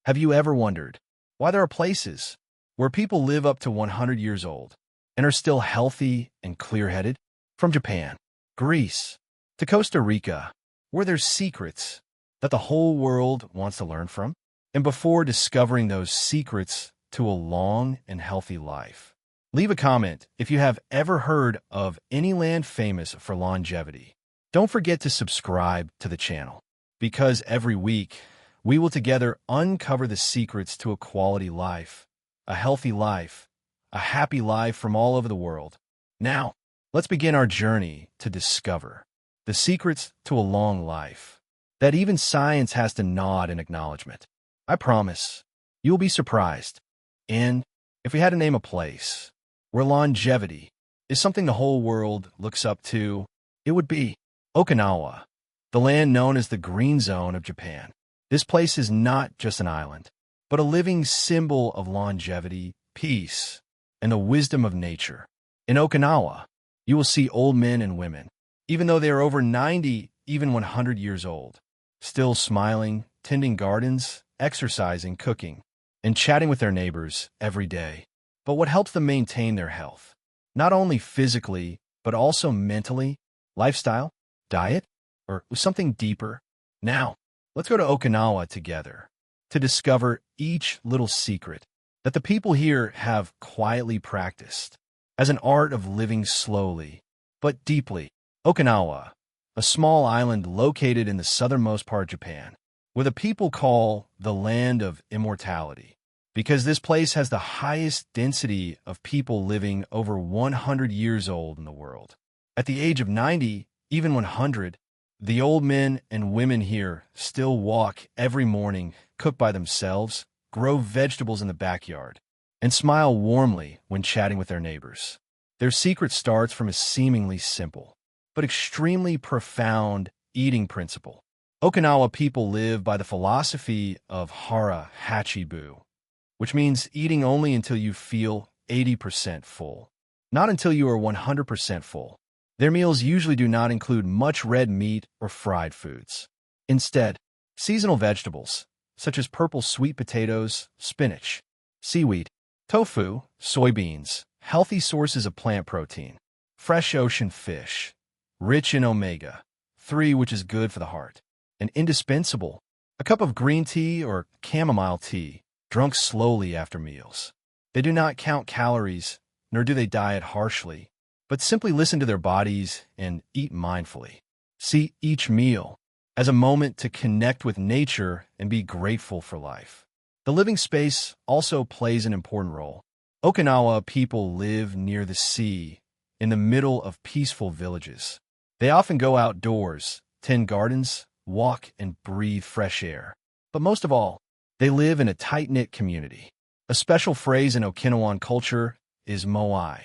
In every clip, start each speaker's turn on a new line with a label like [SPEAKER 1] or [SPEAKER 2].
[SPEAKER 1] Have you ever wondered why there are places where people live up to 100 years old and are still healthy and clear-headed? From Japan, Greece, to Costa Rica, where there's secrets that the whole world wants to learn from? And before discovering those secrets to a long and healthy life, leave a comment if you have ever heard of any land famous for longevity. Don't forget to subscribe to the channel, because every week we will together uncover the secrets to a quality life, a healthy life, a happy life from all over the world. Now, let's begin our journey to discover the secrets to a long life that even science has to nod in acknowledgement. I promise you'll be surprised. And if we had to name a place where longevity is something the whole world looks up to, it would be Okinawa, the land known as the Green Zone of Japan. This place is not just an island, but a living symbol of longevity, peace, and the wisdom of nature. In Okinawa, you will see old men and women, even though they are over 90, even 100 years old, still smiling, tending gardens, exercising, cooking, and chatting with their neighbors every day. But what helps them maintain their health? Not only physically, but also mentally, lifestyle, diet, or something deeper? Now, let's go to Okinawa together to discover each little secret that the people here have quietly practiced as an art of living slowly but deeply. Okinawa, a small island located in the southernmost part of Japan, where the people call the land of immortality, because this place has the highest density of people living over 100 years old in the world. At the age of 90, even 100, the old men and women here still walk every morning, cook by themselves, grow vegetables in the backyard, and smile warmly when chatting with their neighbors. Their secret starts from a seemingly simple, but extremely profound eating principle. Okinawa people live by the philosophy of hara hachibu, which means eating only until you feel 80% full, not until you are 100% full. Their meals usually do not include much red meat or fried foods. Instead, seasonal vegetables, such as purple sweet potatoes, spinach, seaweed, tofu, soybeans, healthy sources of plant protein, fresh ocean fish, rich in omega-3, which is good for the heart, and indispensable, a cup of green tea or chamomile tea, drunk slowly after meals. They do not count calories, nor do they diet harshly, but simply listen to their bodies and eat mindfully. See each meal as a moment to connect with nature and be grateful for life. The living space also plays an important role. Okinawa people live near the sea, in the middle of peaceful villages. They often go outdoors, tend gardens, walk, and breathe fresh air. But most of all, they live in a tight-knit community. A special phrase in Okinawan culture is moai,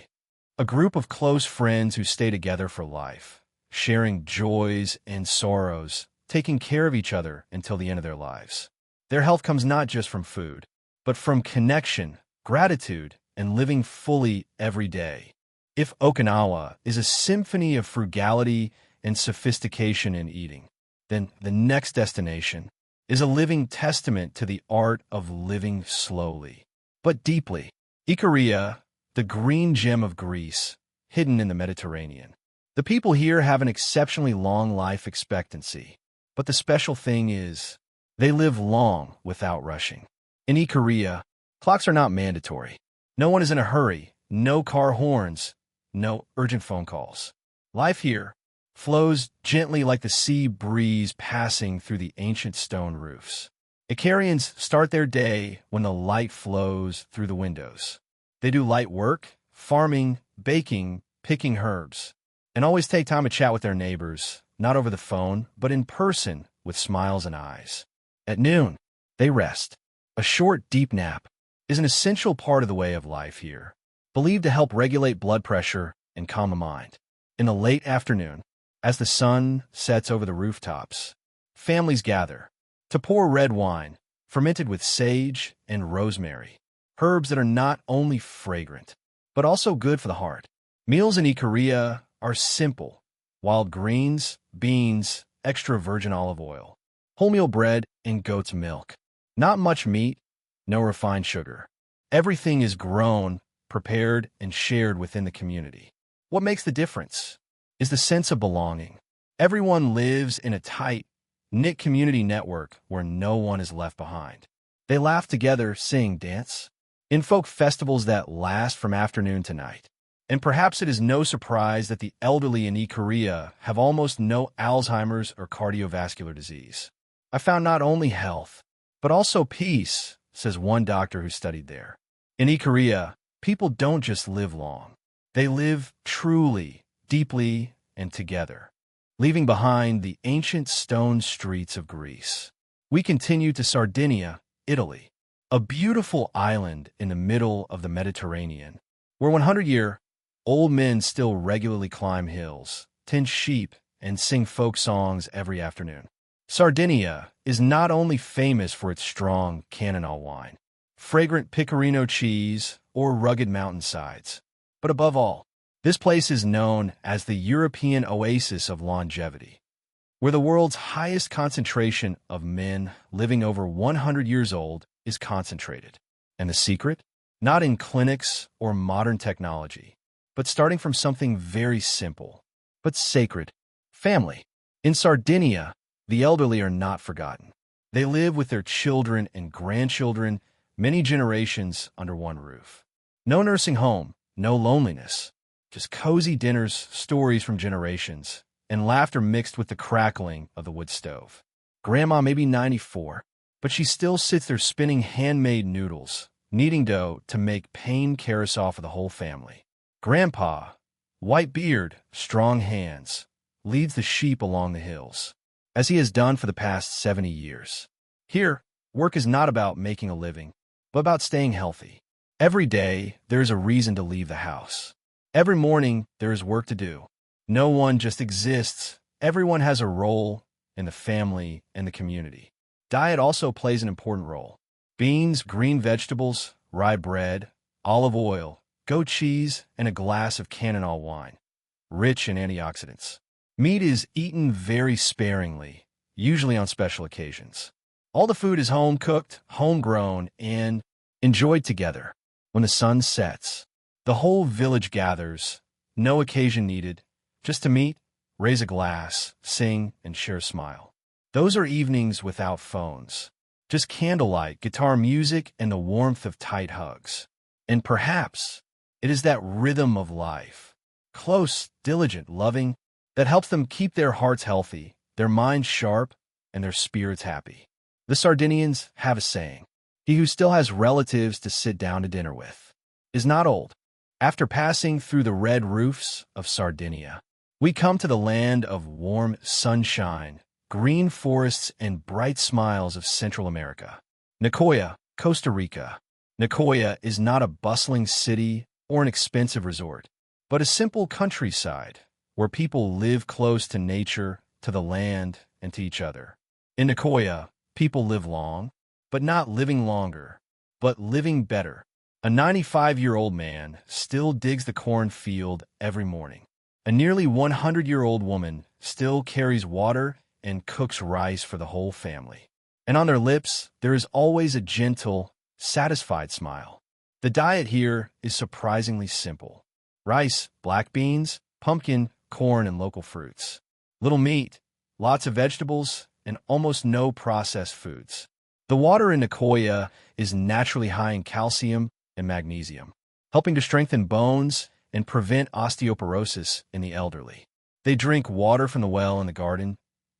[SPEAKER 1] a group of close friends who stay together for life, sharing joys and sorrows, taking care of each other until the end of their lives. Their health comes not just from food, but from connection, gratitude, and living fully every day. If Okinawa is a symphony of frugality and sophistication in eating, then the next destination is a living testament to the art of living slowly, but deeply. Ikaria, the green gem of Greece, hidden in the Mediterranean. The people here have an exceptionally long life expectancy, but the special thing is, they live long without rushing. In Ikaria, clocks are not mandatory. No one is in a hurry, no car horns, no urgent phone calls. Life here flows gently like the sea breeze passing through the ancient stone roofs. Icarians start their day when the light flows through the windows. They do light work, farming, baking, picking herbs, and always take time to chat with their neighbors, not over the phone, but in person with smiles and eyes. At noon, they rest. A short, deep nap is an essential part of the way of life here, believed to help regulate blood pressure and calm the mind. In the late afternoon, as the sun sets over the rooftops, families gather to pour red wine, fermented with sage and rosemary, herbs that are not only fragrant, but also good for the heart. Meals in Ikaria are simple: wild greens, beans, extra virgin olive oil, wholemeal bread, and goat's milk. Not much meat, no refined sugar. Everything is grown, prepared, and shared within the community. What makes the difference is the sense of belonging. Everyone lives in a tight, knit community network where no one is left behind. They laugh together, sing, dance, in folk festivals that last from afternoon to night. And perhaps it is no surprise that the elderly in Korea have almost no Alzheimer's or cardiovascular disease. I found not only health, but also peace, says one doctor who studied there. In Korea, people don't just live long. They live truly, deeply, and together, leaving behind the ancient stone streets of Greece. We continue to Sardinia, Italy, a beautiful island in the middle of the Mediterranean, where 100-year-old men still regularly climb hills, tend sheep, and sing folk songs every afternoon. Sardinia is not only famous for its strong Cannonau wine, fragrant pecorino cheese, or rugged mountainsides, but above all, this place is known as the European oasis of longevity, where the world's highest concentration of men living over 100 years old is concentrated. And the secret? Not in clinics or modern technology, but starting from something very simple, but sacred: family. In Sardinia, the elderly are not forgotten. They live with their children and grandchildren, many generations under one roof. No nursing home, no loneliness, just cozy dinners, stories from generations, and laughter mixed with the crackling of the wood stove. Grandma may be 94, but she still sits there spinning handmade noodles, kneading dough to make pain carousel for the whole family. Grandpa, white beard, strong hands, leads the sheep along the hills, as he has done for the past 70 years. Here, work is not about making a living, but about staying healthy. Every day, there is a reason to leave the house. Every morning, there is work to do. No one just exists. Everyone has a role in the family and the community. Diet also plays an important role. Beans, green vegetables, rye bread, olive oil, goat cheese, and a glass of Cannonau wine, rich in antioxidants. Meat is eaten very sparingly, usually on special occasions. All the food is home-cooked, homegrown, and enjoyed together. When the sun sets, the whole village gathers, no occasion needed, just to meet, raise a glass, sing, and share a smile. Those are evenings without phones, just candlelight, guitar music, and the warmth of tight hugs. And perhaps it is that rhythm of life, close, diligent, loving, that helps them keep their hearts healthy, their minds sharp, and their spirits happy. The Sardinians have a saying: he who still has relatives to sit down to dinner with is not old. After passing through the red roofs of Sardinia, we come to the land of warm sunshine, green forests, and bright smiles of Central America. Nicoya, Costa Rica. Nicoya is not a bustling city or an expensive resort, but a simple countryside where people live close to nature, to the land, and to each other. In Nicoya, people live long, but not living longer, but living better. A 95-year-old man still digs the cornfield every morning. A nearly 100-year-old woman still carries water and cooks rice for the whole family. And on their lips, there is always a gentle, satisfied smile. The diet here is surprisingly simple: rice, black beans, pumpkin, corn, and local fruits. Little meat, lots of vegetables, and almost no processed foods. The water in Nicoya is naturally high in calcium and magnesium, helping to strengthen bones and prevent osteoporosis in the elderly. They drink water from the well in the garden,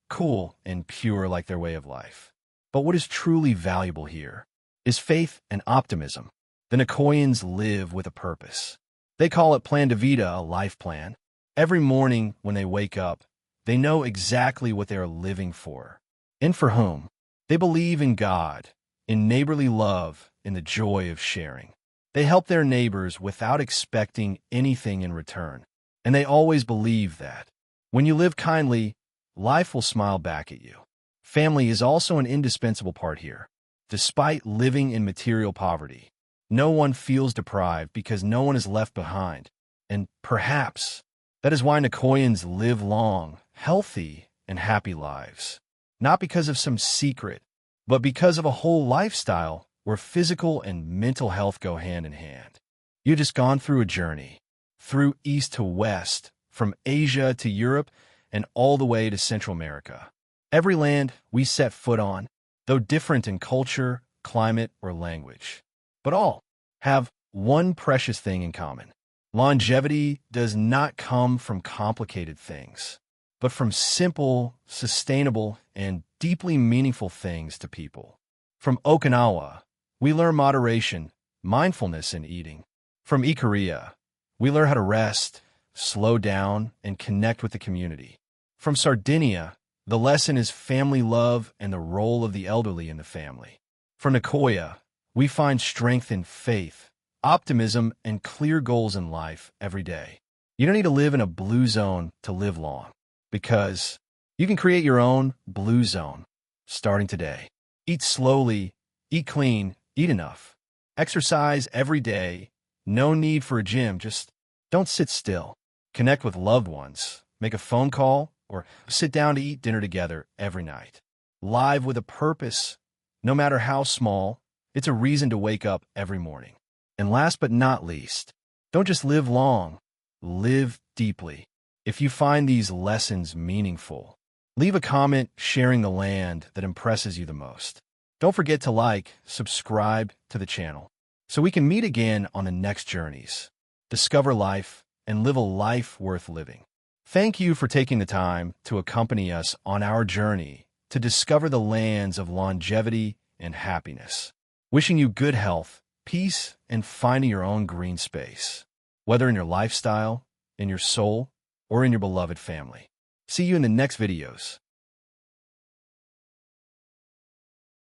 [SPEAKER 1] cool and pure like their way of life. But what is truly valuable here is faith and optimism. The Nicoyans live with a purpose. They call it Plan de Vida, a life plan. Every morning when they wake up, they know exactly what they are living for and for whom. They believe in God, in neighborly love, in the joy of sharing. They help their neighbors without expecting anything in return. And they always believe that when you live kindly, life will smile back at you. Family is also an indispensable part here. Despite living in material poverty, no one feels deprived because no one is left behind. And perhaps that is why Nicoyans live long, healthy, and happy lives. Not because of some secret, but because of a whole lifestyle where physical and mental health go hand in hand. You've just gone through a journey, through east to west, from Asia to Europe, and all the way to Central America. Every land we set foot on, though different in culture, climate, or language, but all have one precious thing in common. Longevity does not come from complicated things, but from simple, sustainable, and deeply meaningful things to people. From Okinawa, we learn moderation, mindfulness in eating. From Korea, we learn how to rest, slow down, and connect with the community. From Sardinia, the lesson is family love and the role of the elderly in the family. From Nicoya, we find strength in faith, optimism, and clear goals in life every day. You don't need to live in a blue zone to live long, because you can create your own blue zone starting today. Eat slowly, eat clean, eat enough. Exercise every day. No need for a gym, just don't sit still. Connect with loved ones, make a phone call, or sit down to eat dinner together every night. Live with a purpose, no matter how small, it's a reason to wake up every morning. And last but not least, don't just live long, live deeply. If you find these lessons meaningful, leave a comment sharing the land that impresses you the most. Don't forget to like, subscribe to the channel, so we can meet again on the next journeys, discover life, and live a life worth living. Thank you for taking the time to accompany us on our journey to discover the lands of longevity and happiness. Wishing you good health, peace, and finding your own green space, whether in your lifestyle, in your soul, or in your beloved family. See you in the next videos.